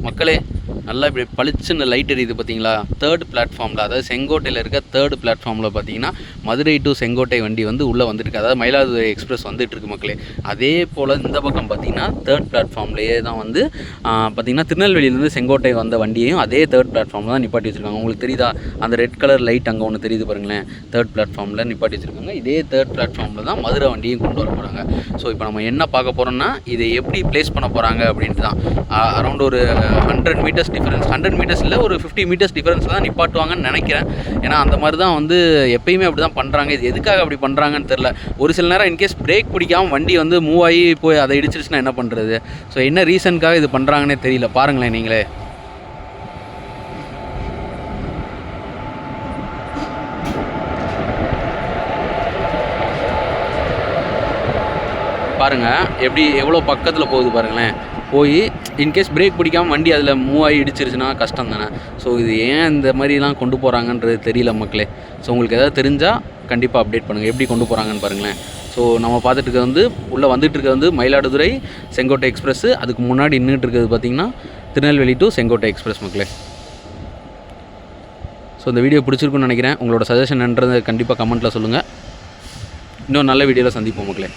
மக்களே நல்லா இப்படி பளிச்சுன்னு லைட் எரியுது பார்த்தீங்களா? தேர்ட் பிளாட்ஃபார்மில், அதாவது செங்கோட்டையில் இருக்க தேர்ட் பிளாட்ஃபார்மில் பார்த்தீங்கன்னா மதுரை டு செங்கோட்டை வண்டி வந்து உள்ளே வந்துட்டுருக்கு. அதாவது மயிலாடுதுறை எக்ஸ்பிரஸ் வந்துட்டுருக்கு மக்களே. அதே போல் இந்த பக்கம் பார்த்தீங்கன்னா தேர்ட் பிளாட்ஃபார்ம்லேயே தான் வந்து பார்த்திங்கன்னா திருநெல்வேலியிலேருந்து செங்கோட்டை வந்த வண்டியையும் அதே தேர்ட் பிளாட்ஃபார்மில் தான் நிப்பாட்டி வச்சுருக்காங்க. உங்களுக்கு தெரியுதா அந்த ரெட் கலர் லைட் அங்கே ஒன்று தெரியுது பாருங்களேன், தேர்ட் பிளாட்ஃபார்மில் நிப்பாட்டி வச்சுருக்காங்க. இதே தேர்ட் பிளாட்ஃபார்மில் தான் மதுரை வண்டியும் கொண்டு வர போகிறாங்க. ஸோ இப்போ நம்ம என்ன பார்க்க போகிறோம்னா இதை எப்படி ப்ளேஸ் பண்ண போகிறாங்க அப்படின்ட்டு தான். அரௌண்ட் ஒரு 100 மீட்டர்ஸ் டிஃபரன்ஸ், 100 மீட்டர்ஸ் இல்லை, ஒரு 50 மீட்டர்ஸ் டிஃபரன்ஸில் தான் நிப்பாட்டுவாங்கன்னு நினைக்கிறேன். ஏன்னா அந்த மாதிரி தான் வந்து எப்பயுமே அப்படி தான் பண்ணுறாங்க. இது எதுக்காக அப்படி பண்ணுறாங்கன்னு தெரில. ஒரு சில நேரம் இன்கேஸ் பிரேக் பிடிக்காமல் வண்டி வந்து மூவ் ஆகி போய் அதை இடிச்சிருச்சுன்னா என்ன பண்ணுறது? ஸோ என்ன ரீசனுக்காக இது பண்ணுறாங்கன்னே தெரியல. பாருங்களேன் நீங்களே. பாருங்கள் எப்படி எவ்வளோ பக்கத்தில் போகுது பாருங்களேன். போய் இன்கேஸ் பிரேக் பிடிக்காமல் வண்டி அதில் மூவ் ஆகி இடிச்சிருச்சுன்னா கஷ்டம் தானே. ஸோ இது ஏன் இந்த மாதிரிலாம் கொண்டு போகிறாங்கன்றது தெரியல மக்களே. ஸோ உங்களுக்கு எதாவது தெரிஞ்சால் கண்டிப்பாக அப்டேட் பண்ணுங்கள், எப்படி கொண்டு போகிறாங்கன்னு பாருங்களேன். ஸோ நம்ம பார்த்துட்டு இருக்கிறது வந்து உள்ளே வந்துட்டு இருக்கிறது வந்து மயிலாடுதுறை செங்கோட்டை எக்ஸ்பிரஸ்ஸு. அதுக்கு முன்னாடி நின்றுட்டு இருக்கிறது பார்த்திங்கன்னா திருநெல்வேலி டு செங்கோட்டை எக்ஸ்பிரஸ் மக்களே. ஸோ இந்த வீடியோ பிடிச்சிருக்குன்னு நினைக்கிறேன். உங்களோட சஜஷன் என்றதை கண்டிப்பாக கமெண்ட்டில் சொல்லுங்கள். இன்னும் நல்ல வீடியோவில் சந்திப்போம் மக்களே.